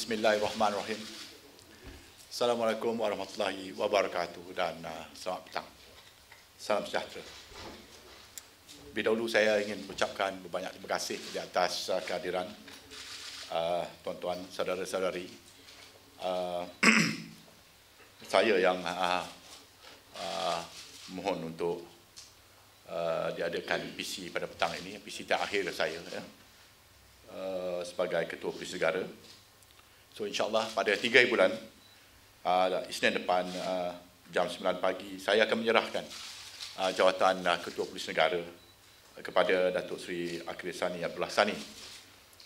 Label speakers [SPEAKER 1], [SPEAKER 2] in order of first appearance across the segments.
[SPEAKER 1] Bismillahirrahmanirrahim. Assalamualaikum warahmatullahi wabarakatuh dan selamat petang. Salam sejahtera. Lebih dahulu saya ingin mengucapkan banyak terima kasih di atas kehadiran tuan-tuan, saudara-saudari. Saya yang mohon untuk diadakan PC pada petang ini, PC terakhir saya ya, sebagai Ketua Polis Negara. So insyaAllah pada 3 bulan, Isnin depan jam 9 pagi, saya akan menyerahkan jawatan Ketua Polis Negara kepada Datuk Seri Akhil Sani Abdullah Sani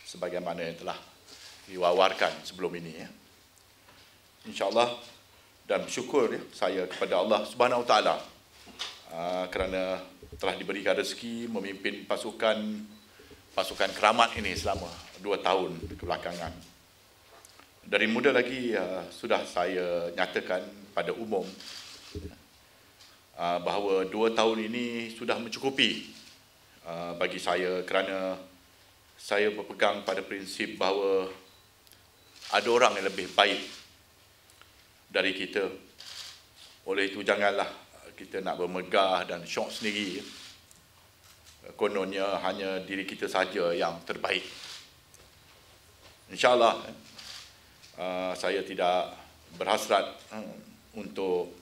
[SPEAKER 1] sebagaimana yang telah diwawarkan sebelum ini ya. InsyaAllah, dan bersyukur ya, saya kepada Allah Subhanahu Wa Taala kerana telah diberikan rezeki memimpin pasukan keramat ini selama 2 tahun kebelakangan. Dari muda lagi sudah saya nyatakan pada umum bahawa 2 tahun ini sudah mencukupi bagi saya kerana saya berpegang pada prinsip bahawa ada orang yang lebih baik dari kita. Oleh itu janganlah kita nak bermegah dan syok sendiri. Kononnya hanya diri kita saja yang terbaik. InsyaAllah saya tidak berhasrat untuk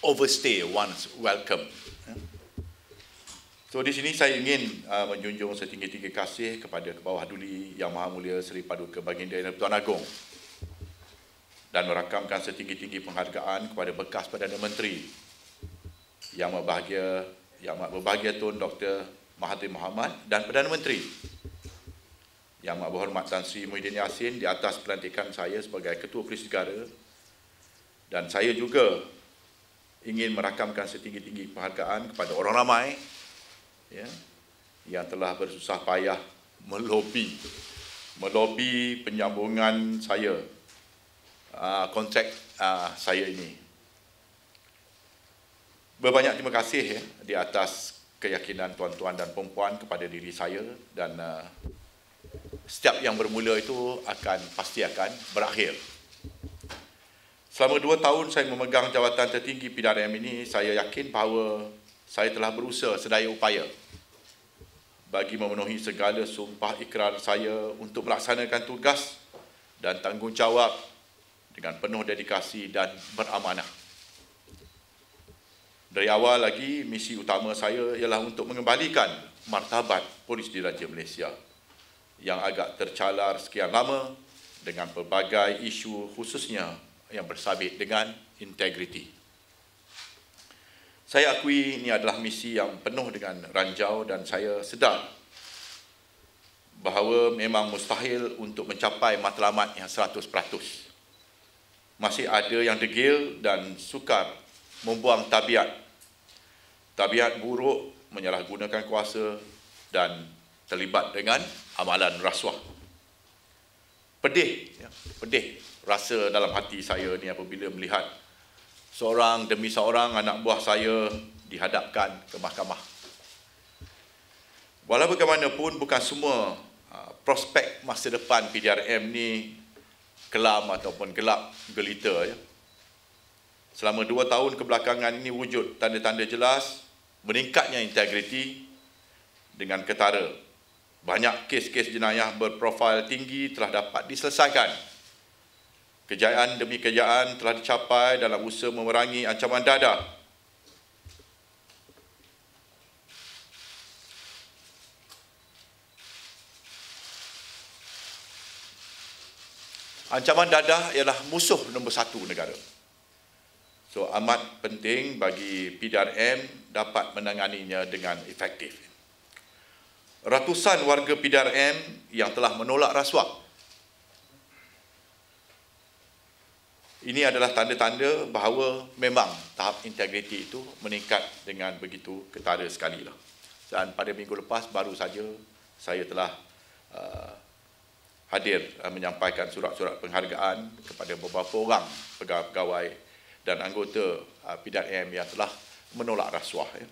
[SPEAKER 1] overstay one's welcome. So di sini saya ingin menjunjung setinggi-tinggi kasih kepada Kebawah Duli Yang Maha Mulia Seri Paduka Baginda Tuan Agong dan merakamkan setinggi-tinggi penghargaan kepada bekas Perdana Menteri Yang berbahagia Tun Dr. Mahathir Mohamad dan Perdana Menteri Yang Berhormat Tan Sri Muhyiddin Yassin di atas pelantikan saya sebagai Ketua Polis Negara, dan saya juga ingin merakamkan setinggi-tinggi penghargaan kepada orang ramai ya, yang telah bersusah payah melobi penyambungan saya kontrak saya ini. Berbanyak terima kasih ya, di atas keyakinan tuan-tuan dan puan-puan kepada diri saya, dan setiap yang bermula itu pasti akan berakhir. Selama 2 tahun saya memegang jawatan tertinggi PDRM ini, saya yakin bahawa saya telah berusaha sedaya upaya bagi memenuhi segala sumpah ikrar saya untuk melaksanakan tugas dan tanggungjawab dengan penuh dedikasi dan beramanah. Dari awal lagi, misi utama saya ialah untuk mengembalikan martabat Polis Diraja Malaysia yang agak tercalar sekian lama dengan pelbagai isu, khususnya yang bersabit dengan integriti. Saya akui ini adalah misi yang penuh dengan ranjau, dan saya sedar bahawa memang mustahil untuk mencapai matlamat yang 100%. Masih ada yang degil dan sukar membuang tabiat buruk, menyalahgunakan kuasa dan terlibat dengan amalan rasuah. Pedih rasa dalam hati saya ni apabila melihat seorang demi seorang anak buah saya dihadapkan ke mahkamah. Walau bagaimanapun, bukan semua prospek masa depan PDRM ni kelam ataupun gelap gelita ya. Selama 2 tahun kebelakangan ini wujud tanda-tanda jelas meningkatnya integriti dengan ketara. Banyak kes-kes jenayah berprofil tinggi telah dapat diselesaikan. Kejayaan demi kejayaan telah dicapai dalam usaha memerangi ancaman dadah. Ancaman dadah ialah musuh nombor 1 negara. So amat penting bagi PDRM dapat menanganinya dengan efektif. Ratusan warga PDRM yang telah menolak rasuah. Ini adalah tanda-tanda bahawa memang tahap integriti itu meningkat dengan begitu ketara sekali lah. Dan pada minggu lepas baru saja saya telah hadir menyampaikan surat-surat penghargaan kepada beberapa orang pegawai dan anggota PDRM yang telah menolak rasuah ya.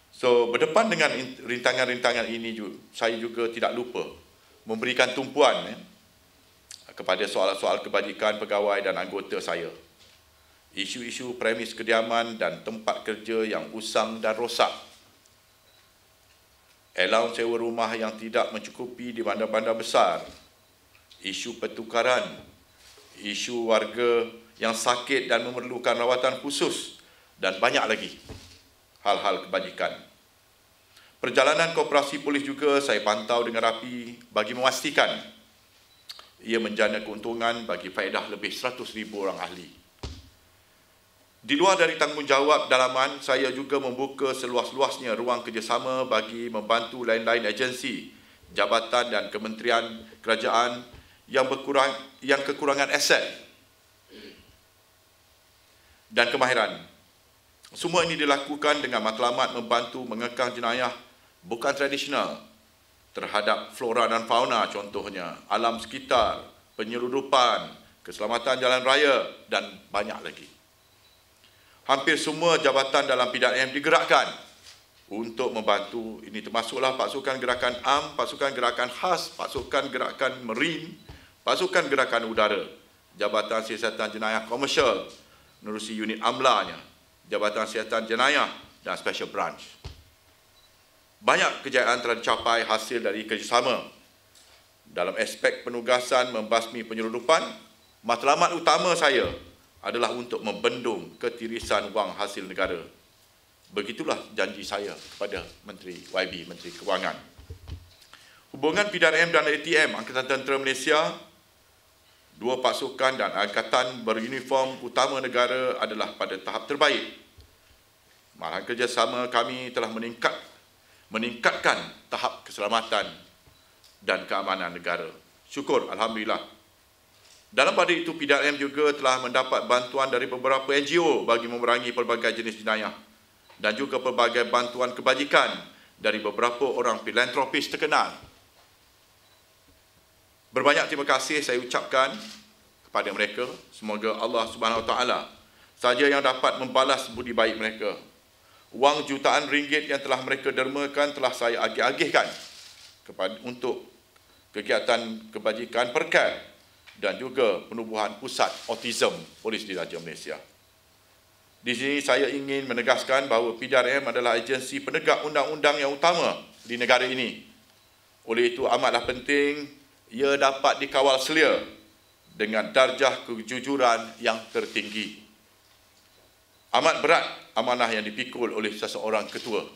[SPEAKER 1] So, berdepan dengan rintangan-rintangan ini, saya juga tidak lupa memberikan tumpuan kepada soal-soal kebajikan pegawai dan anggota saya. Isu-isu premis kediaman dan tempat kerja yang usang dan rosak. Allowance sewa rumah yang tidak mencukupi di bandar-bandar besar. Isu pertukaran. Isu warga yang sakit dan memerlukan rawatan khusus. Dan banyak lagi hal-hal kebajikan. Perjalanan koperasi polis juga saya pantau dengan rapi bagi memastikan ia menjana keuntungan bagi faedah lebih 100,000 orang ahli. Di luar dari tanggungjawab dalaman, saya juga membuka seluas-luasnya ruang kerjasama bagi membantu lain-lain agensi, jabatan dan kementerian kerajaan yang kekurangan aset dan kemahiran. Semua ini dilakukan dengan matlamat membantu mengekang jenayah bukan tradisional terhadap flora dan fauna, contohnya alam sekitar, penyeludupan, keselamatan jalan raya dan banyak lagi. Hampir semua jabatan dalam PDRM digerakkan untuk membantu. Ini termasuklah pasukan gerakan AM, pasukan gerakan khas, pasukan gerakan marine, pasukan gerakan udara, Jabatan Siasatan Jenayah Komersial, menerusi unit AMLA-nya, Jabatan Siasatan Jenayah dan Special Branch. Banyak kejayaan telah dicapai hasil dari kerjasama. Dalam aspek penugasan membasmi penyeludupan, matlamat utama saya adalah untuk membendung ketirisan wang hasil negara. Begitulah janji saya kepada Menteri YB, Menteri Kewangan. Hubungan PDRM dan ATM, Angkatan Tentera Malaysia, dua pasukan dan angkatan beruniform utama negara adalah pada tahap terbaik. Malahan kerjasama kami telah meningkatkan tahap keselamatan dan keamanan negara. Syukur, Alhamdulillah. Dalam pada itu, PDRM juga telah mendapat bantuan dari beberapa NGO bagi memerangi pelbagai jenis jenayah dan juga pelbagai bantuan kebajikan dari beberapa orang filantropis terkenal. Berbanyak terima kasih saya ucapkan kepada mereka. Semoga Allah Subhanahu Wa Taala saja yang dapat membalas budi baik mereka. Wang jutaan ringgit yang telah mereka dermakan telah saya agih-agihkan untuk kegiatan kebajikan perkat dan juga penubuhan pusat autism Polis Diraja Malaysia. Di sini saya ingin menegaskan bahawa PDRM adalah agensi penegak undang-undang yang utama di negara ini. Oleh itu amatlah penting ia dapat dikawal selia dengan darjah kejujuran yang tertinggi. Amat berat amanah yang dipikul oleh seseorang ketua.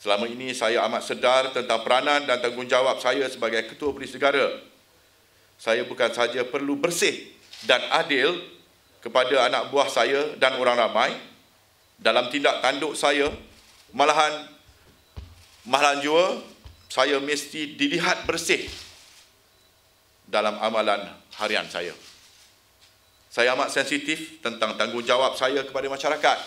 [SPEAKER 1] Selama ini saya amat sedar tentang peranan dan tanggungjawab saya sebagai Ketua Polis Negara. Saya bukan saja perlu bersih dan adil kepada anak buah saya dan orang ramai dalam tindak tanduk saya, malahan juga saya mesti dilihat bersih dalam amalan harian saya. Saya amat sensitif tentang tanggungjawab saya kepada masyarakat.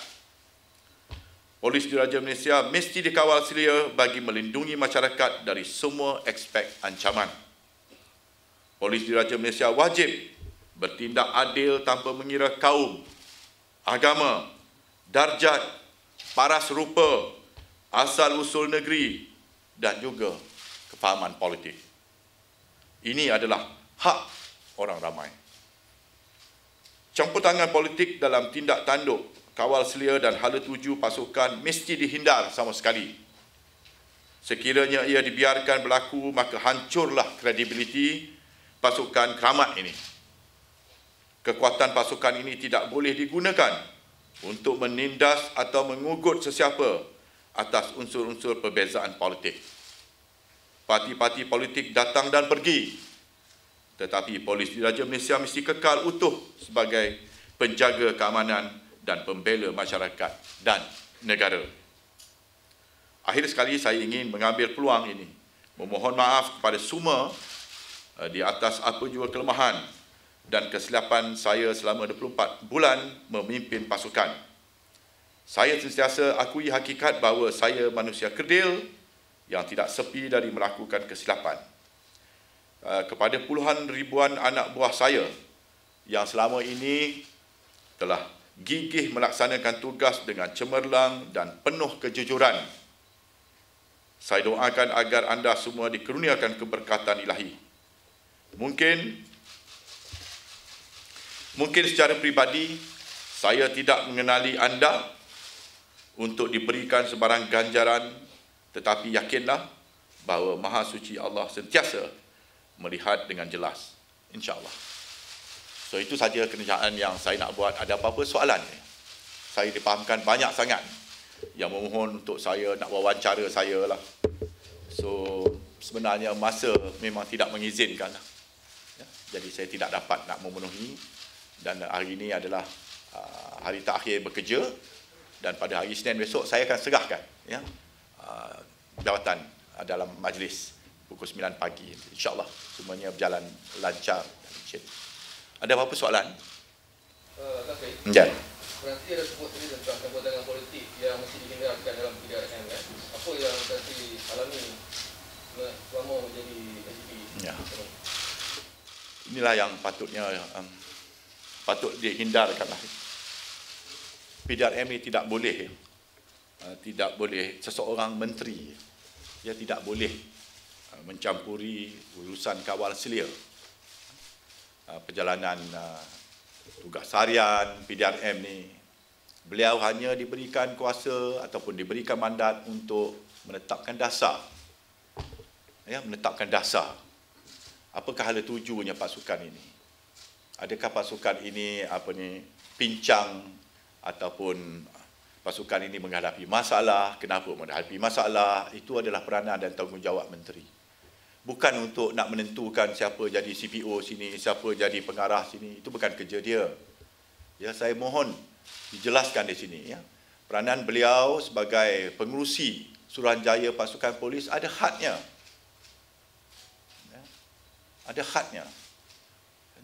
[SPEAKER 1] Polis Diraja Malaysia mesti dikawal selia bagi melindungi masyarakat dari semua aspek ancaman. Polis Diraja Malaysia wajib bertindak adil tanpa mengira kaum, agama, darjat, paras rupa, asal-usul negeri dan juga kefahaman politik. Ini adalah hak orang ramai. Campur tangan politik dalam tindak tanduk, kawal selia dan hala tuju pasukan mesti dihindar sama sekali. Sekiranya ia dibiarkan berlaku, maka hancurlah kredibiliti pasukan keramat ini. Kekuatan pasukan ini tidak boleh digunakan untuk menindas atau mengugut sesiapa atas unsur-unsur perbezaan politik. Parti-parti politik datang dan pergi, tetapi Polis Diraja Malaysia mesti kekal utuh sebagai penjaga keamanan dan pembela masyarakat dan negara. Akhir sekali saya ingin mengambil peluang ini memohon maaf kepada semua di atas apa jua kelemahan dan kesilapan saya selama 24 bulan memimpin pasukan. Saya sentiasa akui hakikat bahawa saya manusia kerdil yang tidak sepi dari melakukan kesilapan. Kepada puluhan ribuan anak buah saya yang selama ini telah gigih melaksanakan tugas dengan cemerlang dan penuh kejujuran, saya doakan agar anda semua dikurniakan keberkatan ilahi. Mungkin Mungkin secara peribadi, saya tidak mengenali anda untuk diberikan sebarang ganjaran, tetapi yakinlah bahawa Maha Suci Allah sentiasa melihat dengan jelas, insya-Allah. So itu saja kerjaan yang saya nak buat. Ada apa-apa soalan? Saya dipahamkan banyak sangat yang memohon untuk saya nak wawancara saya lah. So sebenarnya masa memang tidak mengizinkan lah. Ya, jadi saya tidak dapat nak memenuhi, dan hari ini adalah hari terakhir bekerja, dan pada hari Isnin besok saya akan serahkan ya, jawatan dalam majlis pukul 9 pagi. InsyaAllah semuanya berjalan lancar. Ada apa-apa soalan? Ya.
[SPEAKER 2] Nanti ada sebut tadi tentang campur politik yang mesti dihindarkan dalam PDRM. Apa yang nanti alami selama menjadi SGP?
[SPEAKER 1] Ya. Inilah yang patut dihindarkan. PDRM ini tidak boleh seseorang menteri, dia tidak boleh mencampuri urusan kawal selia perjalanan tugas harian PDRM ni. Beliau hanya diberikan kuasa ataupun diberikan mandat untuk menetapkan dasar. Ya, menetapkan dasar. Apakah hala tujunya pasukan ini? Adakah pasukan ini pincang ataupun pasukan ini menghadapi masalah? Kenapa menghadapi masalah? Itu adalah peranan dan tanggungjawab menteri. Bukan untuk nak menentukan siapa jadi CPO sini, siapa jadi pengarah sini. Itu bukan kerja dia. Ya, saya mohon dijelaskan di sini ya. Peranan beliau sebagai pengerusi Suruhanjaya Pasukan Polis ada hadnya. Ya, ada hadnya.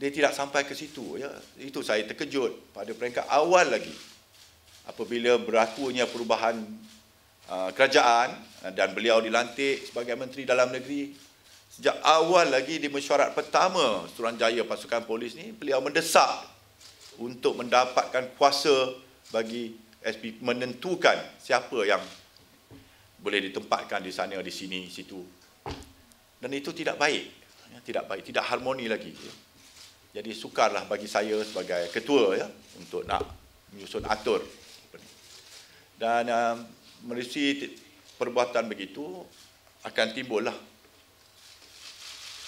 [SPEAKER 1] Dia tidak sampai ke situ ya. Itu saya terkejut pada peringkat awal lagi. Apabila berlakunya perubahan kerajaan dan beliau dilantik sebagai Menteri Dalam Negeri, sejak awal lagi di mesyuarat pertama Suruhanjaya Pasukan Polis ni, beliau mendesak untuk mendapatkan kuasa bagi SPP menentukan siapa yang boleh ditempatkan di sana, di sini, situ. Dan itu tidak baik. Ya, tidak baik, tidak harmoni lagi. Ya. Jadi sukarlah bagi saya sebagai ketua ya untuk nak menyusun atur. Dan melalui perbuatan begitu akan timbullah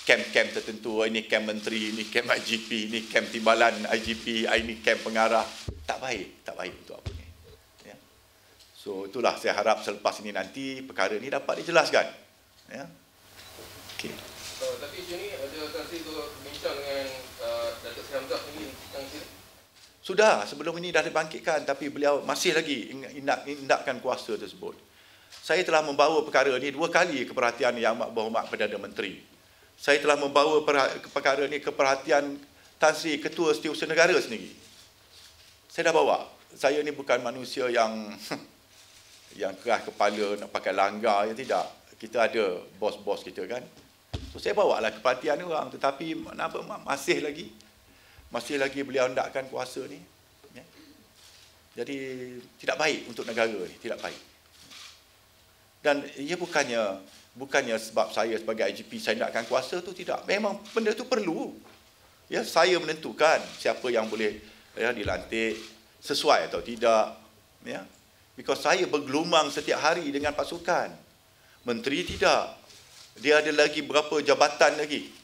[SPEAKER 1] kem-kem tertentu. Ini kem menteri, ini kem IGP, ini kem timbalan IGP, ini kem pengarah. Tak baik untuk apa ni. Ya. So itulah saya harap selepas ini nanti perkara ini dapat dijelaskan. Ya. Okey.
[SPEAKER 2] Tapi isu ni ada sanksi untuk bincang dengan Datuk Seri Hamzah ini tentang isu.
[SPEAKER 1] Sudah, sebelum ini dah dibangkitkan, tapi beliau masih lagi indakkan kuasa tersebut. Saya telah membawa perkara ini 2 kali ke perhatian Yang Amat Berhormat Perdana Menteri. Saya telah membawa perkara ini ke perhatian Tan Sri Ketua Setiausaha Negara sendiri. Saya dah bawa. Saya ni bukan manusia yang keras kepala nak pakai langgar, ya tidak. Kita ada bos-bos kita kan. So saya bawa lah ke perhatian orang, tetapi masih lagi beliau hendakkan kuasa ni. Ya. Jadi tidak baik untuk negara ni, tidak baik. Dan ia bukannya sebab saya sebagai IGP saya hendakkan kuasa tu, tidak. Memang benda tu perlu. Ya, saya menentukan siapa yang boleh ya dilantik sesuai atau tidak, ya. Because saya bergelumang setiap hari dengan pasukan. Menteri tidak. Dia ada lagi berapa jabatan lagi.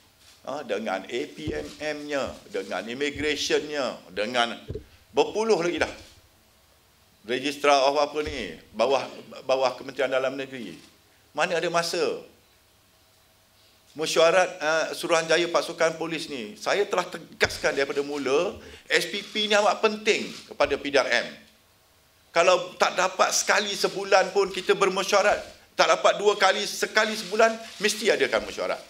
[SPEAKER 1] Dengan APMM-nya, dengan immigration-nya, dengan berpuluh lagi dah. Registrar of apa ni, bawah Kementerian Dalam Negeri. Mana ada masa? Mesyuarat Suruhanjaya Pasukan Polis ni, saya telah tegaskan daripada mula, SPP ni amat penting kepada PDRM. Kalau tak dapat sekali sebulan pun kita bermesyuarat, tak dapat 2 kali, sekali sebulan, mesti adakan mesyuarat.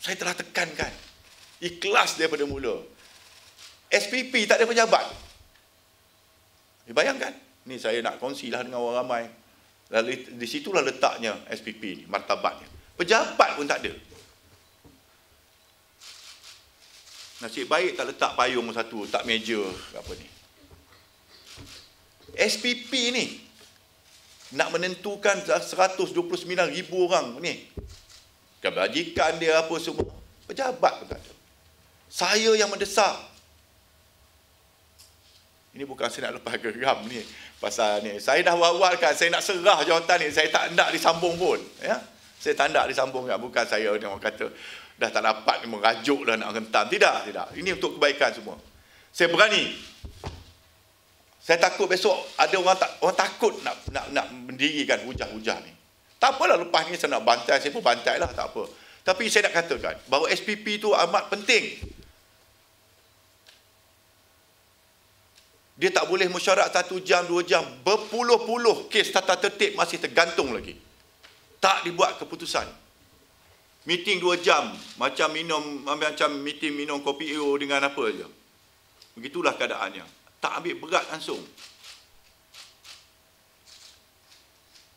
[SPEAKER 1] Saya telah tekankan. Ikhlas daripada mula. SPP tak ada pejabat. Bayangkan. Ni saya nak kongsilah dengan orang ramai. Di situlah letaknya SPP ni, martabatnya. Pejabat pun tak ada. Nasib baik tak letak payung satu, tak meja apa ni. SPP ni nak menentukan 129,000 orang ni. Kebajikan dia apa semua. Pejabat pun tak ada. Saya yang mendesak. Ini bukan saya nak lepas geram ni pasal ni. Saya dah awal-awalkan saya nak serah jawatan ni, saya tak nak disambung pun, ya. Saya tak nak disambung kan, bukan saya ni orang kata dah tak dapat merajuk dah nak hentam. Tidak. Ini untuk kebaikan semua. Saya berani. Saya takut besok ada orang takut nak mendirikan hujah-hujah ni. Tak apalah, lepas ni saya nak bantai, saya pun bantai lah, tak apa. Tapi saya nak katakan bahawa SPP tu amat penting. Dia tak boleh mesyuarat 1 jam, 2 jam. Berpuluh-puluh kes tata tertib masih tergantung lagi. Tak dibuat keputusan. Meeting 2 jam. Macam meeting minum kopi EO dengan apa saja. Begitulah keadaannya. Tak ambil berat langsung.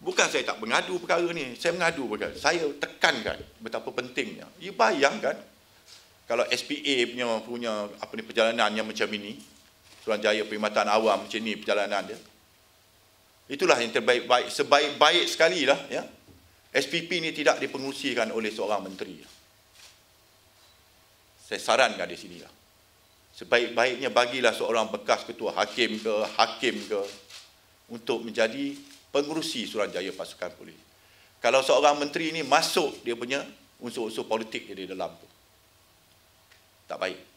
[SPEAKER 1] Bukan saya tak mengadu perkara ni. Saya mengadu perkara. Saya tekankan betapa pentingnya. You bayangkan. Kalau SPA punya perjalanan yang macam ini. Suruhanjaya Perkhidmatan Awam macam ni perjalanan dia. Itulah yang terbaik-baik, sebaik-baik sekali lah, ya. SPP ni tidak dipengerusikan oleh seorang menteri. Saya sarankan di sinilah. Sebaik-baiknya bagilah seorang bekas ketua hakim ke untuk menjadi pengerusi Suruhanjaya Pasukan Polis. Kalau seorang menteri ni masuk dia punya unsur-unsur politik di dalam tu. Tak baik.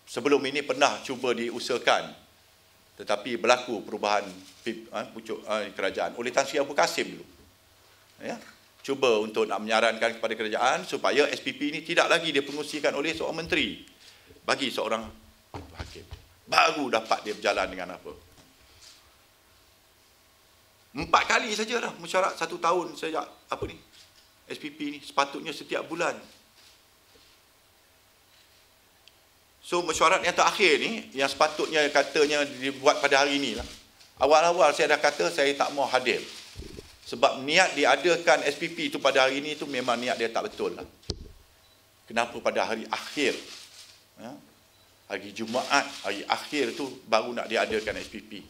[SPEAKER 1] Sebelum ini pernah cuba diusahakan, tetapi berlaku perubahan pucuk kerajaan oleh Tan Sri Abu Kasim dulu. Ya, cuba untuk nak menyarankan kepada kerajaan supaya SPP ini tidak lagi dipengerusikan oleh seorang menteri, bagi seorang hakim. Baru dapat dia berjalan dengan apa. 4 kali saja dah mesyuarat 1 tahun sejak SPP ni, sepatutnya setiap bulan. So mesyuarat yang terakhir ni, yang sepatutnya katanya dibuat pada hari ini lah. Awal-awal saya dah kata saya tak mau hadir. Sebab niat diadakan SPP itu pada hari ini itu memang niat dia tak betul lah. Kenapa pada hari akhir, ya, hari Jumaat, hari akhir tu baru nak diadakan SPP.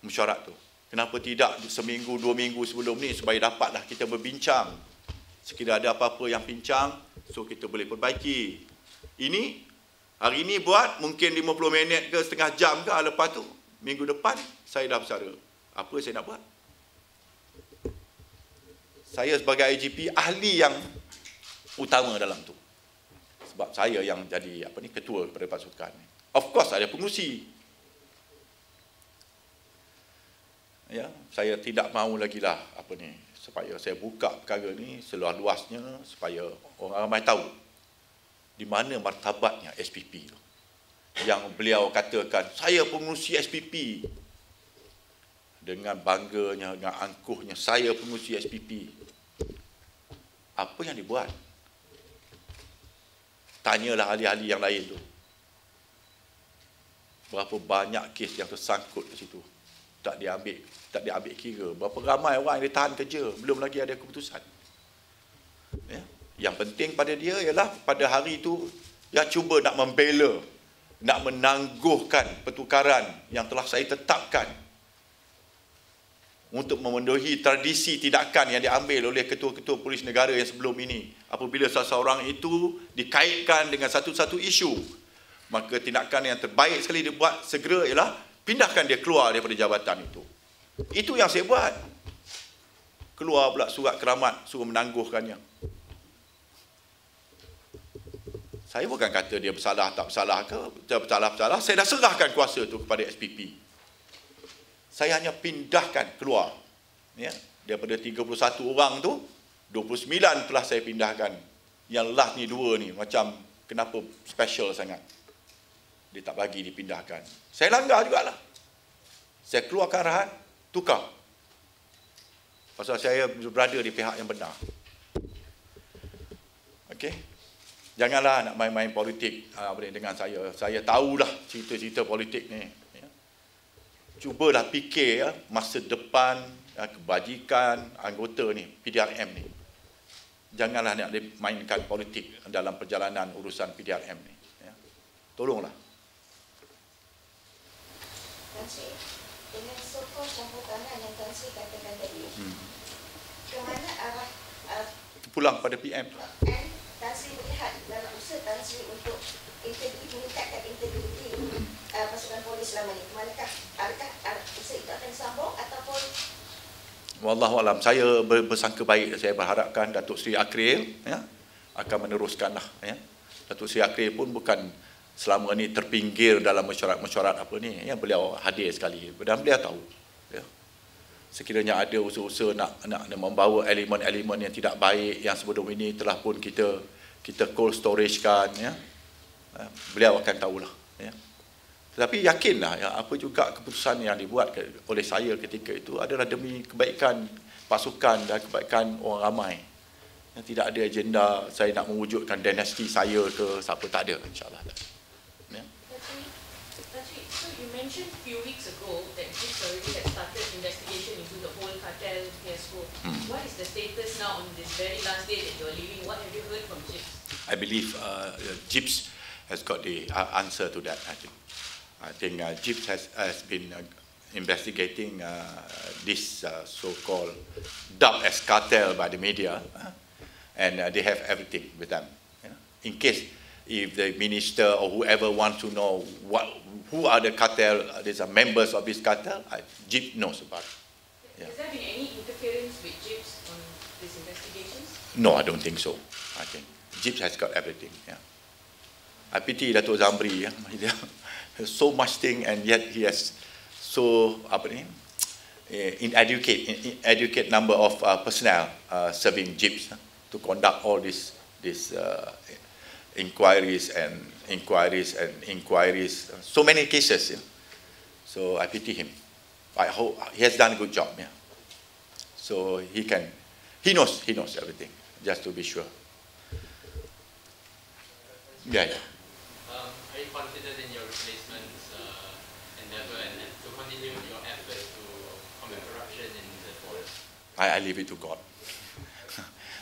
[SPEAKER 1] Mesyuarat tu. Kenapa tidak seminggu, 2 minggu sebelum ni supaya dapatlah kita berbincang. Sekiranya ada apa-apa yang pincang, so kita boleh perbaiki. Ini hari ini buat mungkin 50 minit ke setengah jam ke, lepas tu minggu depan saya dah bersara. Apa saya nak buat? Saya sebagai IGP ahli yang utama dalam tu. Sebab saya yang jadi ketua kepada pasukan. Of course ada pengerusi. Ya, saya tidak mahu lagi lah supaya saya buka perkara ni seluas-luasnya supaya orang ramai tahu di mana martabatnya SPP tu. Yang beliau katakan, saya pengerusi SPP. Dengan bangganya, dengan angkuhnya, saya pengerusi SPP. Apa yang dibuat? Tanyalah ahli-ahli yang lain tu. Berapa banyak kes yang tersangkut di situ. Tak diambil kira. Berapa ramai orang yang ditahan kerja. Belum lagi ada keputusan. Ya. Yang penting pada dia ialah pada hari itu dia cuba nak membela, nak menangguhkan pertukaran yang telah saya tetapkan untuk memenuhi tradisi tindakan yang diambil oleh ketua-ketua polis negara yang sebelum ini. Apabila seseorang itu dikaitkan dengan satu-satu isu, maka tindakan yang terbaik sekali dibuat segera ialah pindahkan dia keluar daripada jabatan itu. Itu yang saya buat. Keluar pula surat keramat suruh menangguhkannya. Saya bukan kata dia bersalah tak bersalah ke, bersalah. Saya dah serahkan kuasa itu kepada SPP. Saya hanya pindahkan keluar. Ya, daripada 31 orang tu, 29 telah saya pindahkan. Yang last ni 2 ni, macam kenapa special sangat. Dia tak bagi dipindahkan. Saya langgar jugalah. Saya keluarkan arahan, tukar. Pasal saya berada di pihak yang benar. Okey? Janganlah nak main-main politik dengan saya. Saya tahulah cerita-cerita politik ni. Ya. Cubalah fikir masa depan kebajikan anggota ni, PDRM ni. Janganlah nak mainkan politik dalam perjalanan urusan PDRM ni. Ya. Tolonglah.
[SPEAKER 3] Tan Sri, dengan sokong campur tangan yang Tan Sri katakan tadi, ke mana arah
[SPEAKER 1] pulang pada PM.
[SPEAKER 3] Tan Sri melihat dalam usaha Tan Sri untuk meningkatkan integriti pasukan polis selama ini? Adakah isu itu akan disambung ataupun?
[SPEAKER 1] Wallahualam, saya bersangka baik. Saya berharapkan Datuk Seri Akril akan meneruskanlah. Datuk Seri Akril pun bukan selama ni terpinggir dalam mesyuarat apa ni. Beliau hadir sekali dan beliau tahu. Sekiranya ada usaha-usaha nak membawa elemen-elemen yang tidak baik yang sebelum ini telah pun kita cold storage kan, beliau akan tahulah. Tetapi yakinlah apa juga keputusan yang dibuat oleh saya ketika itu adalah demi kebaikan pasukan dan kebaikan orang ramai. Tidak ada agenda saya nak mewujudkan dinasti saya ke siapa, tak ada, insyaAllah.
[SPEAKER 4] So you mentioned a few weeks ago that GIPS already had started investigation into the whole cartel fiasco. What is the status now on this very last day that you're leaving? What have you heard from GIPS?
[SPEAKER 1] I believe GIPS has got the answer to that. I think GIPS has been investigating this so-called dubbed as cartel by the media, and they have everything with them. In case if the minister or whoever wants to know who are the cartel, these are members of this cartel, GIPS knows about it.
[SPEAKER 4] Has there been any interference with GIPS on these investigations?
[SPEAKER 1] No, I don't think so. I think GIPS has got everything. I pity Datuk Zamri. He has so much thing, and yet he has so inadequate number of personnel serving GIPS to conduct all these inquiries. So many cases. So I pity him. I hope he has done a good job. So he knows everything. Just to be sure.
[SPEAKER 5] Are you confident in your replacement's endeavour and to continue your effort to combat corruption in the force?
[SPEAKER 1] I leave it to God.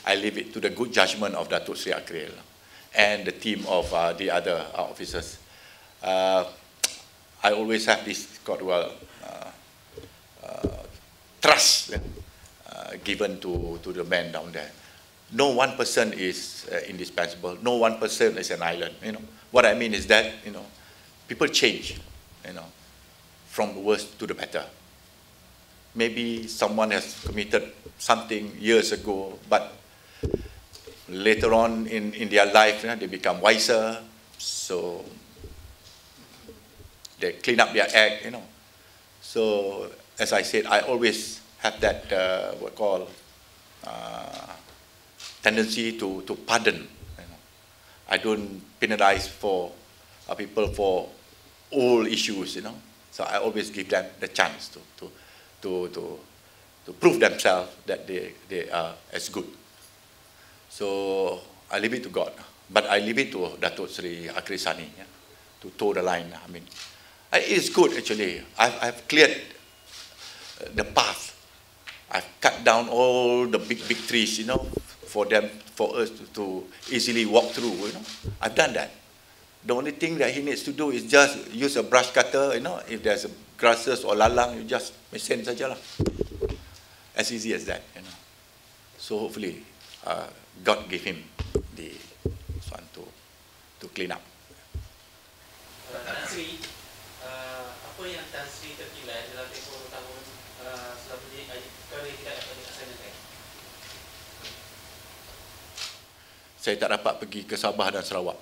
[SPEAKER 1] I leave it to the good judgment of Datuk Seri Akril and the team of the other officers. I always have this trust given to the men down there. No one person is indispensable. No one person is an island. What I mean is that people change. From the worst to the better. Maybe someone has committed something years ago, but later on in their life, they become wiser, so they clean up their act, So, as I said, I always have that, tendency to pardon. I don't penalize for people for all issues, So I always give them the chance to prove themselves that they are as good. So I leave it to God, but I leave it to Datuk Seri Akril Sani to toe the line. I mean, it is good actually. I've cleared the path. I've cut down all the big trees, for us to easily walk through. I've done that. The only thing that he needs to do is just use a brush cutter. If there's grasses or lalang, you just mesin saja lah. As easy as that. So hopefully, God gave him the one to clean up.
[SPEAKER 5] Tan Sri, apa yang Tan Sri terpilih dalam tempoh tahun selama ini kerana tidak dapat dilaksanakan?
[SPEAKER 1] Saya tak dapat pergi ke Sabah dan Sarawak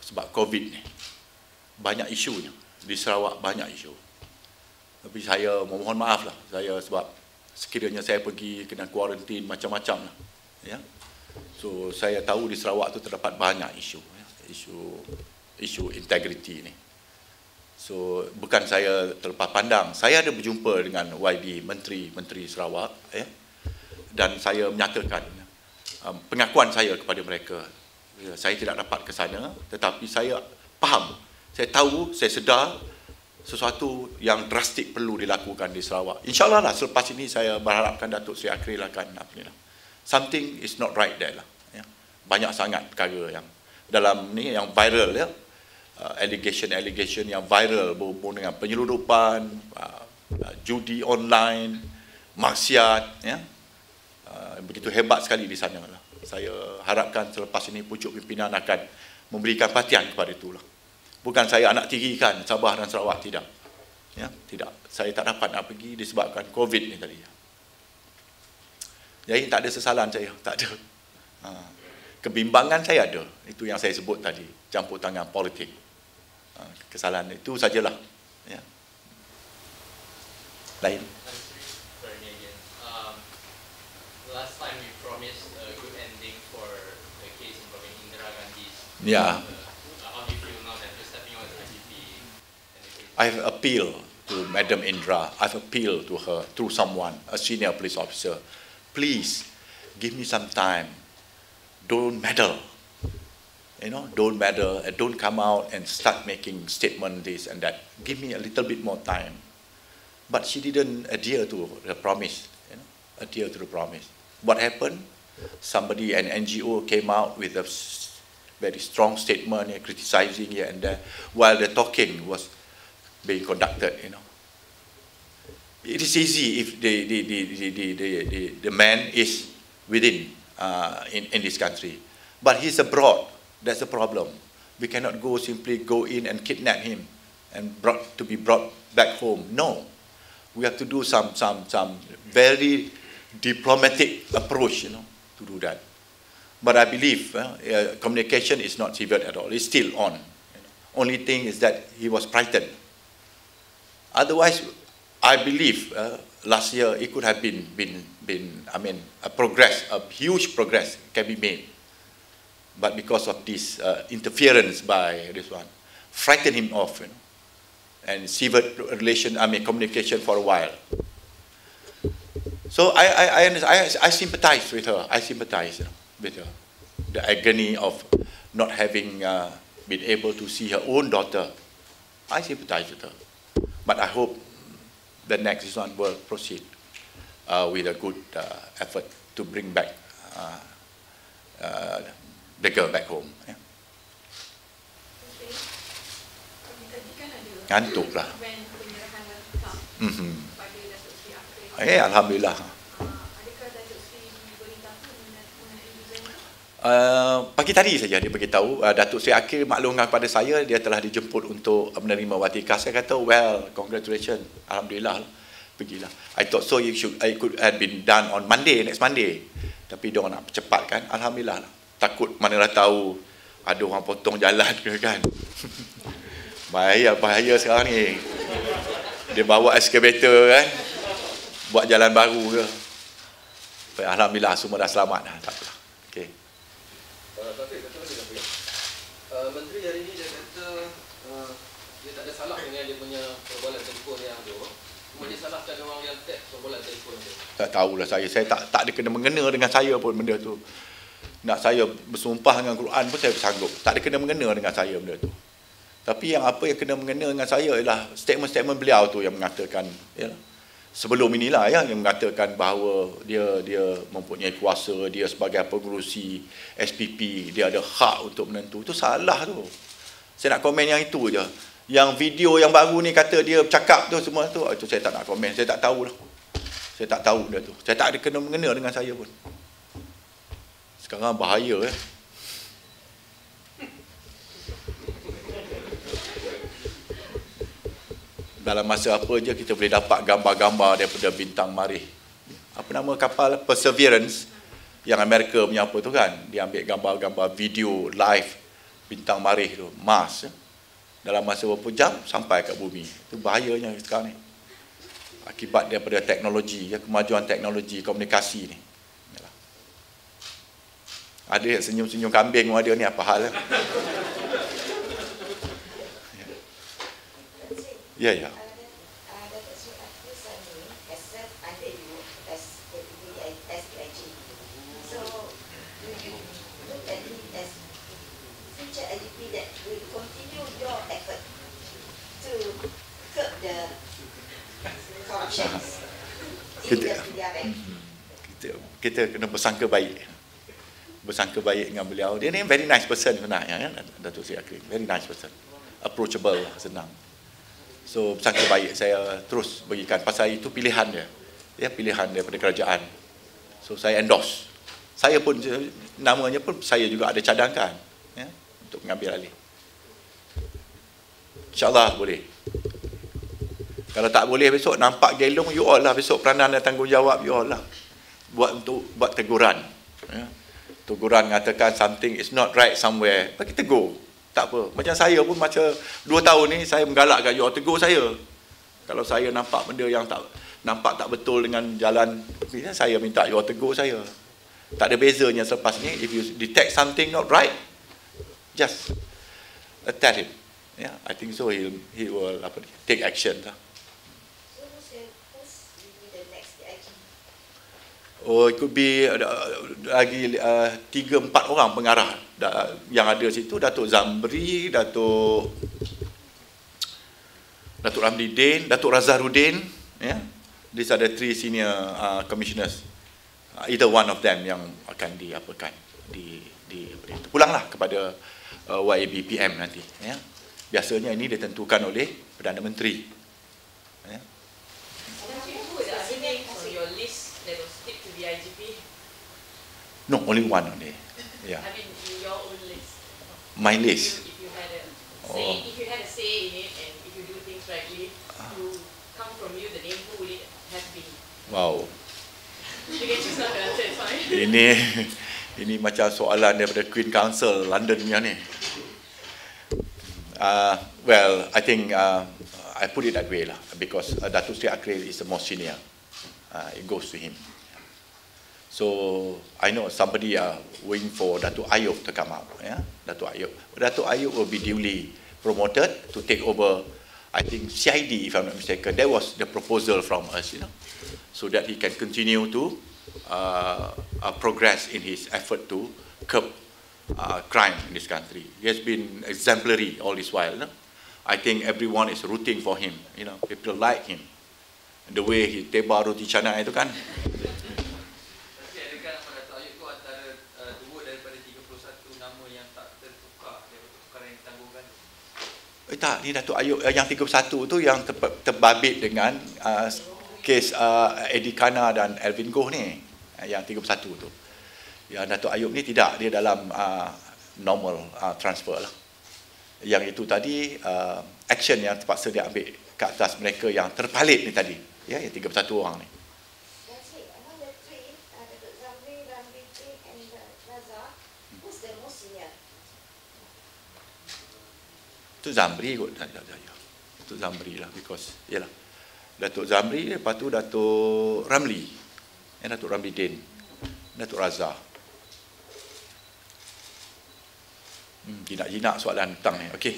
[SPEAKER 1] sebab COVID ni. Banyak isunya. Di Sarawak banyak isu. Tapi saya memohon maaf lah. Sebab sekiranya saya pergi kena kuarantin macam-macam lah. So saya tahu di Sarawak tu terdapat banyak isu. Isu integriti ni. So bukan saya terlepas pandang. Saya ada berjumpa dengan YB, Menteri Sarawak. Dan saya menyatakan pengakuan saya kepada mereka. Saya tidak dapat ke sana, tetapi saya faham, saya tahu, saya sedar sesuatu yang drastik perlu dilakukan di Sarawak. InsyaAllah lah selepas ini saya berharapkan Datuk Seri Akril akan something is not right there lah. Banyak sangat perkara yang dalam ni yang viral allegation yang viral berhubung dengan penyeludupan, judi online, maksiat, begitu hebat sekali di sana lah. Saya harapkan selepas ini pucuk pimpinan akan memberikan perhatian kepada itulah. Bukan saya nak tinggikan Sabah dan Sarawak, tidak. Ya, tidak. Saya tak dapat nak pergi disebabkan COVID ni tadi. Jadi tak ada kesalahan saya, tak ada. Kebimbangan saya ada. Itu yang saya sebut tadi, campur tangan politik. Kesalahan itu sajalah. Ya. Lain.
[SPEAKER 5] Last time you promised a good ending for the case involving Indira Gandhi's.
[SPEAKER 1] Yeah.
[SPEAKER 5] How do you feel now that you're stepping out as IGP?
[SPEAKER 1] I've appealed to Madam Indra. I've appealed to her through someone, a senior police officer. Please, give me some time. Don't meddle. Don't meddle and don't come out and start making statement this and that. Give me a little bit more time. But she didn't adhere to the promise. Adhere to the promise. What happened? Somebody, an NGO, came out with a very strong statement, criticizing here and there, while the talking was being conducted. It is easy if the man is within in this country, but he's abroad. That's the problem. We cannot simply go in and kidnap him and be brought back home. No, we have to do some very diplomatic approach, to do that. But I believe communication is not severed at all. It's still on. Only thing is that he was frightened. Otherwise, I believe last year it could have been a huge progress can be made. But because of this interference by this one, frightened him off, and severed communication for a while. So I sympathize with her. I sympathize with her. The agony of not having been able to see her own daughter. I sympathize with her. But I hope the next one will proceed with a good effort to bring back the girl back home. Yeah. Ngantuk lah. Alhamdulillah. Pagi tadi saja dia beritahu, Datuk Seri Akil maklumkan kepada saya dia telah dijemput untuk menerima watika. Saya kata, well, congratulations, alhamdulillah, pergilah. I thought so it could have been done on next Monday. Tapi dia nak percepatkan, alhamdulillah. Takut manalah tahu ada orang potong jalan ke kan. Bahaya sekarang ni. Dia bawa excavator kan, buat jalan baru ke. Alhamdulillah semua dah selamat dah. Tak apalah. Okey.
[SPEAKER 2] Menteri hari ini dia kata dia tak ada salah dengan dia punya perbualan telefon yang tu. Cuma dia salahkan orang yang tag perbualan telefon tu.
[SPEAKER 1] Tak tahulah saya tak ada kena-mengena dengan saya pun benda tu. Nak saya bersumpah dengan Quran pun saya bersanggup. Tak ada kena-mengena dengan saya benda tu. Tapi yang kena-mengena dengan saya ialah statement-statement beliau tu yang mengatakan, sebelum inilah yang mengatakan bahawa dia mempunyai kuasa, dia sebagai pengurusi SPP, dia ada hak untuk menentu. Itu salah tu. Saya nak komen yang itu je. Yang video yang baru ni kata dia cakap tu semua tu, itu saya tak nak komen. Saya tak tahulah. Saya tak tahu dia tu. Saya tak ada kena-mengena dengan saya pun. Sekarang bahaya dalam masa apa je kita boleh dapat gambar-gambar daripada bintang marikh. Apa nama kapal Perseverance yang Amerika punya apa tu kan? Dia ambil gambar-gambar video live bintang marikh tu, Mars. Dalam masa berapa jam sampai kat bumi. Itu bahayanya sekarang ni. Akibat daripada teknologi, kemajuan teknologi komunikasi ni. Ada senyum-senyum kambing ada ni apa hal? Ya.
[SPEAKER 3] Datuk Seri Akil Sani has served under you as SPIG. So, you look at it as future IGP that will continue your effort to curb the corruptions in the PDRM.
[SPEAKER 1] Kita kena bersangka baik dengan beliau. Dia ni very nice person sebenarnya, Datuk Seri Akil. Very nice person. Approachable, senang. So bersangka baik saya terus berikan. Pasal itu pilihan dia. Pilihan daripada kerajaan. So saya endorse. Saya pun namanya pun saya juga ada cadangkan, ya, untuk mengambil alih. InsyaAllah boleh. Kalau tak boleh besok nampak gelong, you all lah besok peranan dan tanggungjawab you all lah. Buat teguran. Ya. Teguran mengatakan something is not right somewhere, bagi tegur. Tak apa. Macam saya pun macam 2 tahun ni saya menggalakkan you all tegur saya. Kalau saya nampak benda yang tak betul dengan jalan, saya minta you all tegur saya. Tak ada bezanya selepas ni. If you detect something not right, just tell him. Yeah, I think so. He will take action lah.
[SPEAKER 3] So who's will be the next DIG?
[SPEAKER 1] Oh, it could be lagi 3-4 orang pengarah yang ada situ. Datuk Zambri, Datuk Ramli Din, Datuk Razarudin. Yeah, these are the 3 senior commissioners. Either one of them yang akan pulanglah kepada YAB PM nanti. Ya. Biasanya ini ditentukan oleh Perdana Menteri. Ya.
[SPEAKER 4] Who are the other names on your list that will stick to the IGP?
[SPEAKER 1] No, only one only. Yeah.
[SPEAKER 4] I mean, in your own list.
[SPEAKER 1] My list.
[SPEAKER 4] If you had a say in it, and if you do things rightly, to come from you, the name, who would it have been?
[SPEAKER 1] Wow.
[SPEAKER 4] You can choose not to answer, it's fine.
[SPEAKER 1] Ini macam soalan daripada Queen Council London punya ni. Well, I think I put it that way lah, because Datuk Seri Akil is the most senior. It goes to him. So I know somebody are waiting for Datuk Ayub to come out. Yeah, Datuk Ayub will be duly promoted to take over. I think CID, if I'm not mistaken. That was the proposal from us, so that he can continue to progress in his effort to curb crime in this country. He has been exemplary all this while. I think everyone is rooting for him. People like him. The way he tebar roti canai itu kan.
[SPEAKER 2] Tapi adakah nama Datuk Ayub tu antara 2 daripada 31 nama yang tak tertukar daripada pertukaran yang ditangguhkan?
[SPEAKER 1] Tak, ni Datuk Ayub yang 31 tu yang terbabit dengan kes Eddie Kana dan Alvin Goh ni. Yang 31 tu. Yang Datuk Ayub ni tidak, dia dalam normal transfer lah. Yang itu tadi action yang terpaksa dia ambil ke atas mereka yang terpalit ni tadi, ya, yang 31 orang ni.
[SPEAKER 3] That's it. Among the 3, Datuk Zamri, Ramli Din and Raza, who's the most senior?
[SPEAKER 1] Itu Zamri kot. Itu Zamri lah, because yalah. Datuk Zamri, lepas tu Datuk Ramli, Datuk Ramli Din, Datuk Raza. Jinak soalan tentang ni. Okey.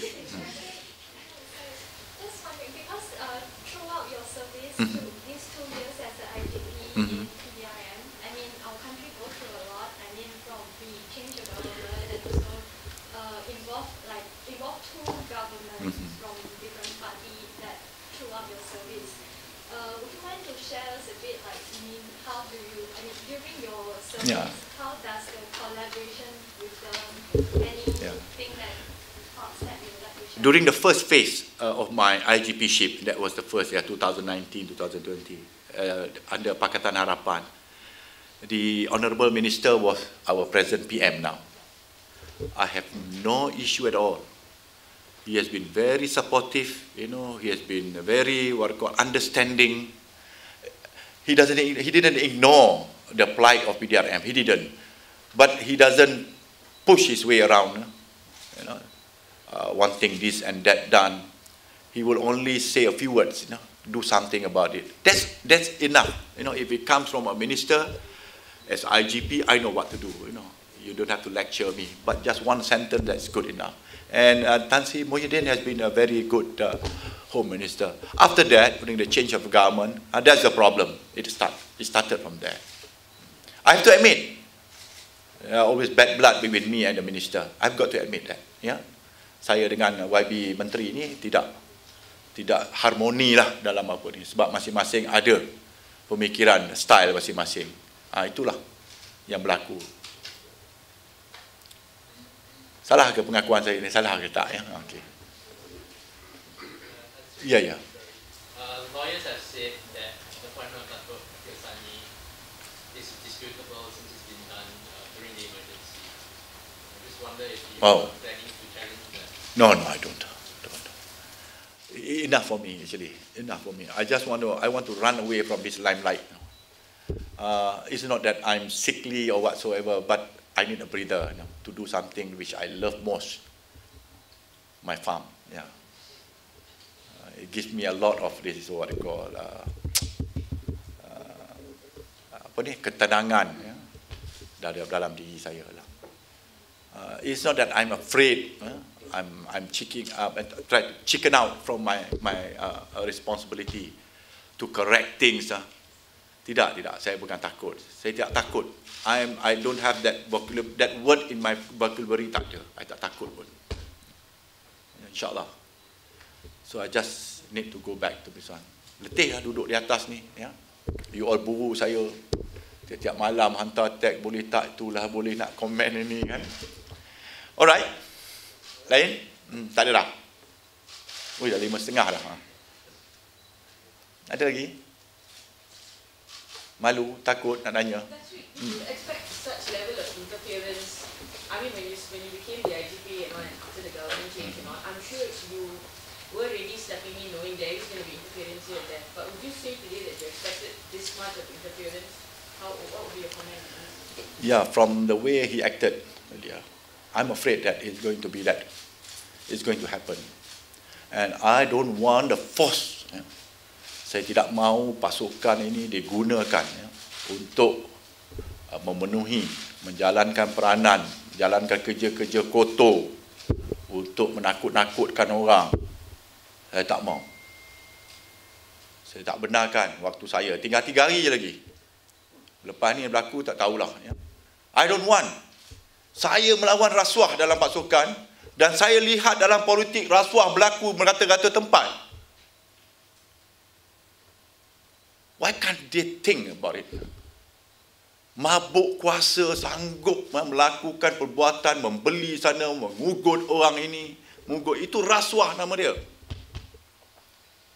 [SPEAKER 6] Just wondering, because throughout your service, these 2 years as an IGP in PDRM, I mean, our country goes through a lot. I mean, from the change of government and also involve 2 governments from different parties that throughout your service. Would you mind to share us a bit, how do you, during your service, how does the collaboration with anything that thoughts that you would like to share?
[SPEAKER 1] During the first phase of my IGP-ship, that was the first year, 2019-2020, under Pakatan Harapan, the Honourable Minister was our present PM now. I have no issue at all. He has been very supportive, he has been very, understanding. He didn't ignore the plight of PDRM, he didn't. But he doesn't push his way around, wanting this and that done. He will only say a few words, do something about it. That's enough. If it comes from a minister, as IGP, I know what to do. You don't have to lecture me, but just one sentence, that's good enough. And Tan Sri Muhyiddin has been a very good Home Minister. After that, during the change of government, that's the problem. It started from there. I have to admit, always bad blood between me and the minister. I've got to admit that. Ya, saya dengan YB Menteri ini tidak harmoni lah dalam apa ni, sebab masing-masing ada pemikiran, style masing-masing. Itulah yang berlaku. Salah ke pengakuan saya ni? Salah ke tak? Ya, okey. Ya.
[SPEAKER 5] Lawyers have said that the appointment of Datuk Akil Sani is disputable since it's been done during the emergency. wonder if you
[SPEAKER 1] Oh.
[SPEAKER 5] are planning to challenge that.
[SPEAKER 1] No, I don't. Enough for me, actually. Enough for me. I want to run away from this limelight. It's not that I'm sickly or whatsoever, but I need a breather, to do something which I love most. My farm, yeah. It gives me a lot of this is what I call ketenangan, ya, dalam diri saya lah. It's not that I'm afraid. I'm chicken out from my responsibility to correct things. Tidak, saya bukan takut. Saya tidak takut. I don't have that word in my vocabulary, tak ada. I tak takut pun. InsyaAllah. So I just need to go back to this one. Letih lah duduk di atas ni. Ya. You all buru saya. Tiap-tiap malam hantar tag, boleh tak itulah, boleh nak komen ini kan. Alright. Lain? Tak ada dah. Dah 5:30 dah. Ada lagi? Malu, takut nak tanya?
[SPEAKER 4] Do you expect such level of interference? I mean, when you became the IGP and after the government change and all, I'm sure you were already stepping in knowing there is going to be interference here and there. But would you say today that you expected this much of interference? What would be your comment on that?
[SPEAKER 1] Yeah, from the way he acted earlier, I'm afraid that it's going to be that. It's going to happen. And I don't want the force. Ya. Saya tidak mahu pasukan ini digunakan, ya, untuk memenuhi, menjalankan peranan, menjalankan kerja-kerja kotor untuk menakut-nakutkan orang. Saya tak mahu. Saya tak benarkan waktu saya. Tinggal 3 hari je lagi. Lepas ni berlaku tak tahulah. Ya. I don't want. Saya melawan rasuah dalam pasukan dan saya lihat dalam politik rasuah berlaku merata-rata tempat. Why can't they think about it? Mabuk kuasa sanggup melakukan perbuatan, membeli sana, mengugut orang ini, mengugut. Itu rasuah nama dia.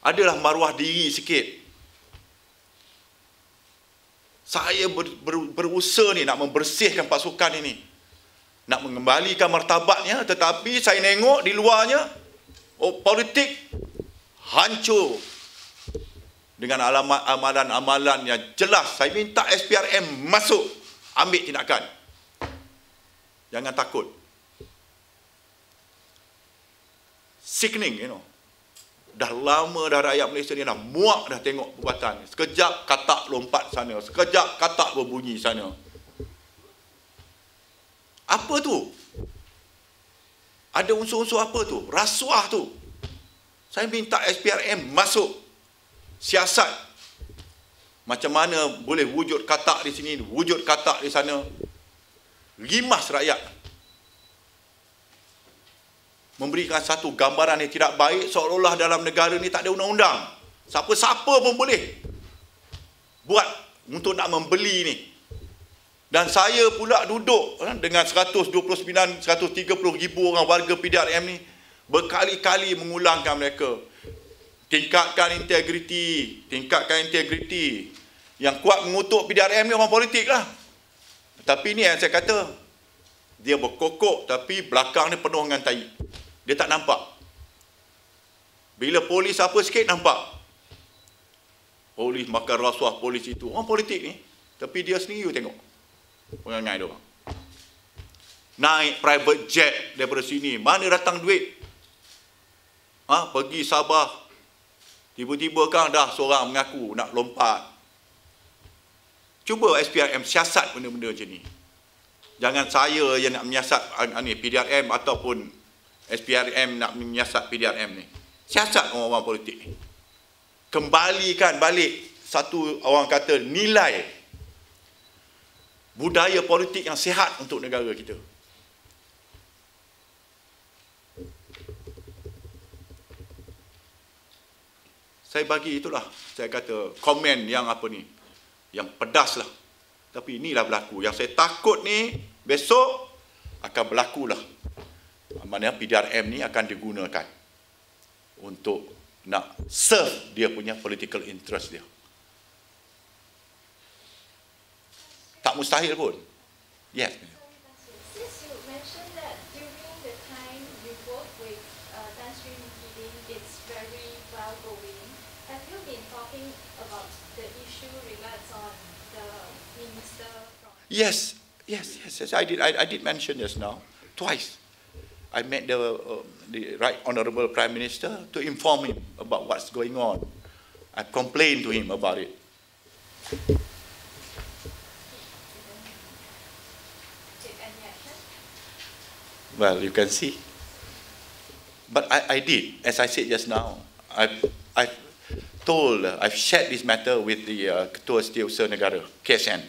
[SPEAKER 1] Adalah maruah diri sikit. Saya berusaha ni nak membersihkan pasukan ini. Nak mengembalikan martabatnya, tetapi saya tengok di luarnya, politik hancur. Dengan amalan-amalan yang jelas. Saya minta SPRM masuk, ambil tindakan. Jangan takut. Sickening, you know. Dah lama dah rakyat Malaysia ni dah muak dah tengok perbuatan. Sekejap katak lompat sana, sekejap katak berbunyi sana. Apa tu? Ada unsur-unsur apa tu? Rasuah tu. Saya minta SPRM masuk. Siasat. Macam mana boleh wujud katak di sini, wujud katak di sana. Rimas rakyat. Memberikan satu gambaran yang tidak baik seolah-olah dalam negara ni tak ada undang-undang. Siapa-siapa pun boleh buat untuk nak membeli ni. Dan saya pula duduk dengan 129, 130 ribu orang warga PDRM ni berkali-kali mengulangkan mereka. Tingkatkan integriti. Yang kuat mengutuk PDRM ni orang politik lah. Tapi ni yang saya kata, dia berkokok tapi belakang ni penuh dengan tai. Dia tak nampak. Bila polis apa sikit nampak. Polis makan rasuah, polis itu. Orang politik ni. Tapi dia sendiri you tengok. Perangai dia orang. Naik private jet daripada sini. Mana datang duit? Pergi Sabah. Tiba-tiba kan dah seorang mengaku nak lompat. Cuba SPRM siasat benda-benda macam ni. Jangan saya yang nak menyiasat PDRM ataupun SPRM nak menyiasat PDRM ni. Siasat orang-orang politik ni. Kembalikan balik satu orang kata nilai budaya politik yang sihat untuk negara kita. Saya bagi itulah, saya kata komen yang apa ni, yang pedas lah. Tapi inilah berlaku. Yang saya takut ni, besok akan berlakulah. Maknanya PDRM ni akan digunakan untuk nak serve dia punya political interest dia. Tak mustahil pun. Yes.
[SPEAKER 6] Since you mentioned that
[SPEAKER 1] Yes. I did mention just now, twice. I met the Right Honourable Prime Minister to inform him about what's going on. I complained to him about it.
[SPEAKER 6] Take any action?
[SPEAKER 1] Well, you can see. But I did, as I said just now. I've shared this matter with the Ketua Setiausaha Negara, KSN,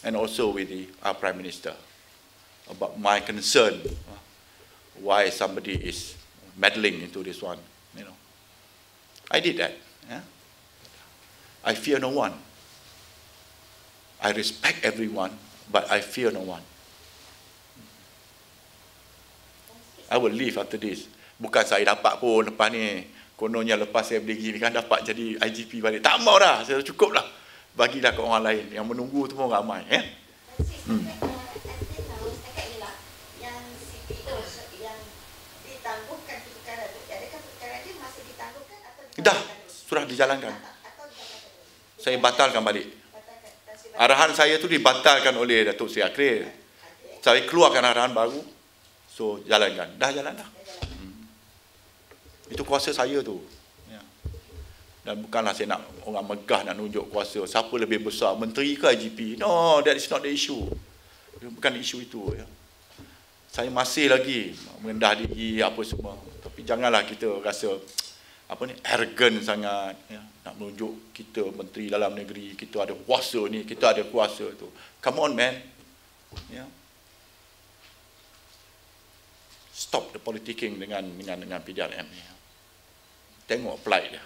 [SPEAKER 1] and also with our Prime Minister about my concern, why somebody is meddling into this one. I did that. Yeah? I fear no one. I respect everyone, but I fear no one. I will leave after this. Bukan saya dapat pun lepas ni. Kononnya lepas saya beli gini kan dapat jadi IGP balik. Tak mau dah, saya cukup lah. Bagilah ke orang lain. Yang menunggu tu pun ramai.
[SPEAKER 3] Setakat ni lah, yang CPO yang ditangguhkan perkara tu, adakah perkara dia masih ditangguhkan atau
[SPEAKER 1] Dah, sudah dijalankan. Saya batalkan balik. Arahan saya tu dibatalkan oleh Datuk Seri Akril. Saya keluarkan arahan baru. So, jalankan. Dah jalan dah. Itu kuasa saya tu. Ya. Dan bukanlah saya nak orang megah nak nunjuk kuasa. Siapa lebih besar, menteri ke IGP? No, that is not the issue. Bukan isu itu. Ya. Saya masih lagi merendah diri apa semua. Tapi janganlah kita rasa arrogant sangat. Ya. Nak menunjuk kita menteri dalam negeri, kita ada kuasa ni, kita ada kuasa tu. Come on, man. Ya. Stop the politicking dengan PDRM ni. Tengok plight dia.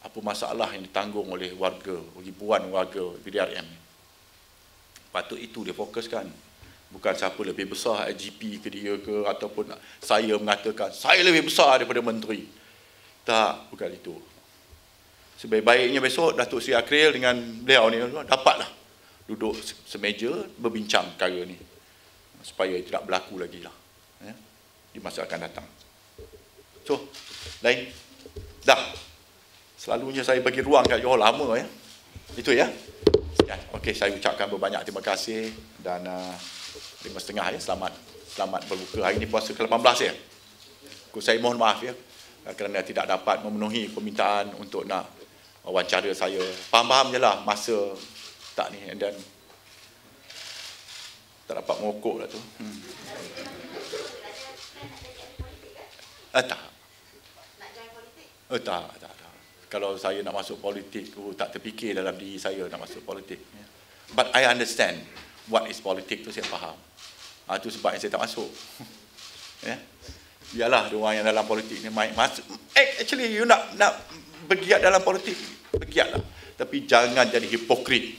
[SPEAKER 1] Apa masalah yang ditanggung oleh warga, ribuan warga PDRM ni. Patut itu dia fokuskan. Bukan siapa lebih besar, IGP ke dia ke, ataupun saya mengatakan, saya lebih besar daripada menteri. Tak, bukan itu. Sebaik-baiknya besok, Datuk Seri Akril dengan beliau ni, dapatlah duduk semeja, berbincang perkara ni. Supaya tidak berlaku lagi lah. Ya, di masa akan datang. So, lain. Dah. Selalunya saya bagi ruang kat you lama ya. Itu ya. Sekian. Okey, saya ucapkan berbanyak terima kasih dan 5.30 ya. Selamat berbuka. Hari ini puasa ke-18 ya. Saya mohon maaf ya kerana tidak dapat memenuhi permintaan untuk nak wawancara saya. Faham-faham je lah masa tak ni, and then tak dapat mengokok lah tu. Tak. Tak. Kalau saya nak masuk politik, tak terfikir dalam diri saya nak masuk politik. But I understand what is politik tu, saya faham. Itu sebab yang saya tak masuk. Biarlah orang yang dalam politik ni masuk. Actually, you nak bergiat dalam politik, bergiatlah. Tapi jangan jadi hipokrit.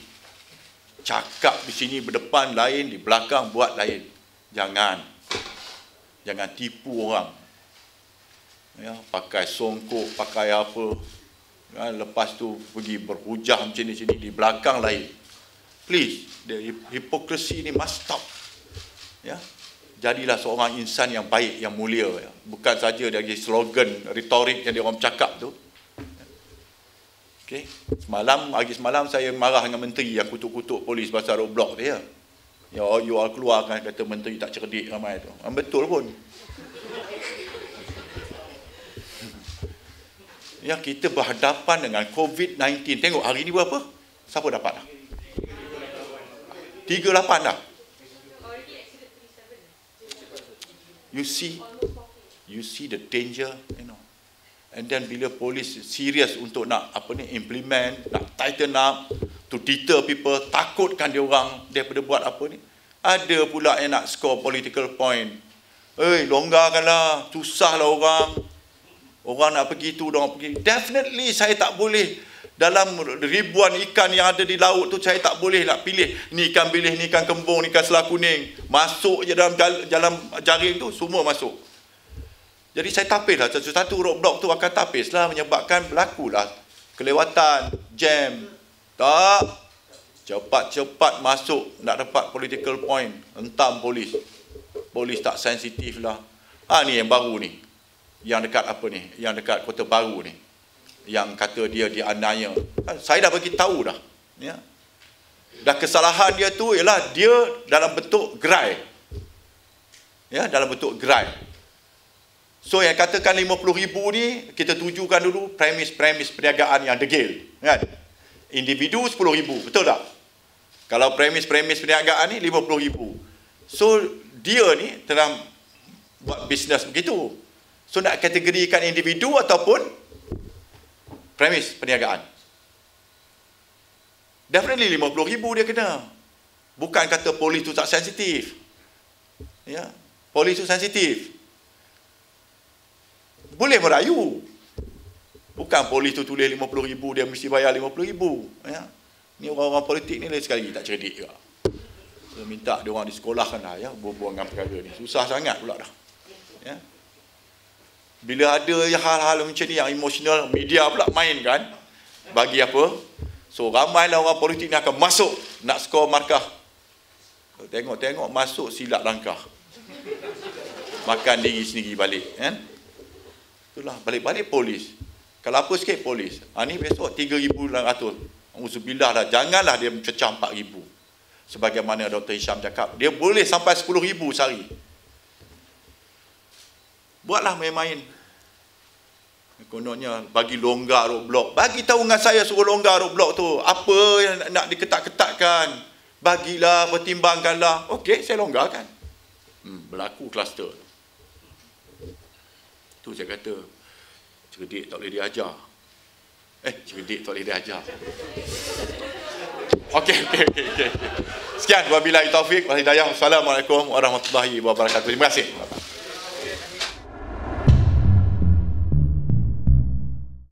[SPEAKER 1] Cakap di sini berdepan lain, di belakang buat lain. Jangan tipu orang. Ya, pakai songkok, pakai apa, ya, lepas tu pergi berhujah macam ni sini, di belakang lain. Please, the hypocrisy ni must stop. Ya, jadilah seorang insan yang baik, yang mulia. Ya. Bukan saja dari slogan, retorik yang dia orang cakap tu. Okay. Hari semalam saya marah dengan menteri yang kutuk-kutuk polis pasal roadblock dia. Ya, you all keluarkan kata menteri tak cerdik ramai tu. Betul pun. Ya, kita berhadapan dengan COVID-19. Tengok hari ni berapa? Siapa dapat dah? 38 dah. You see the danger, you know. And then bila polis serius untuk nak implement, nak tighten up to deter people, takutkan dia orang daripada buat apa ni. Ada pula yang nak score political point. Longgarkanlah, susahlah orang. Orang nak pergi tu, orang pergi. Definitely saya tak boleh dalam ribuan ikan yang ada di laut tu, saya tak boleh nak pilih ni ikan bilis, ni ikan kembung, ni ikan selah kuning. Masuk je dalam jaring tu, semua masuk. Jadi saya tapislah, satu roadblock tu akan tapislah, menyebabkan berlakulah kelewatan, jam. Tak. Cepat-cepat masuk, nak dapat political point. Hentam polis. Polis tak sensitif lah. Ni yang baru ni. Yang dekat yang dekat Kota Baru ni, yang kata dia dianiaya. Saya dah bagi tahu dah, ya. Dan kesalahan dia tu ialah dia dalam bentuk gerai. Ya, dalam bentuk gerai. So yang katakan 50,000 ni kita tujukan dulu premis perniagaan yang degil, kan? Individu 10,000, betul tak? Kalau premis perniagaan ni 50,000. So dia ni tengah buat bisnes begitu. So nak kategorikan individu ataupun premis perniagaan. Definitely 50,000 dia kena. Bukan kata polis tu tak sensitif. Ya, polis tu sensitif. Boleh merayu. Bukan polis tu tulis 50,000 dia mesti bayar 50,000. Ya. Ni orang-orang politik ni lain sekali tak cerdik juga. Saya minta dia orang disekolahkan lah, ya, berbual dengan perkara ni. Susah sangat pula dah. Ya. Bila ada hal-hal macam ni yang emosional, media pula main kan. Bagi apa? So ramailah orang politik ni akan masuk nak skor markah. Tengok masuk silap langkah. Makan diri sendiri balik, kan? Itulah balik-balik polis. Kalau apa sikit polis. Ni besok 3,800. Auzubillah dah, janganlah dia mencecah 4,000. Sebagaimana Dr. Hisham cakap, dia boleh sampai 10,000 sehari. Buatlah main-main. Kononnya bagi longgar roadblock. Bagi tahu dengan saya suruh longgar roadblock tu. Apa yang nak diketat-ketatkan. Bagilah, pertimbangkanlah. Okey, saya longgarkan. Berlaku kluster. Tu saya kata, cerdik tak boleh diajar. Cerdik tak boleh diajar. Okey. Sekian, wabillahi taufik wal hidayah. Wassalamualaikum warahmatullahi wabarakatuh. Terima kasih.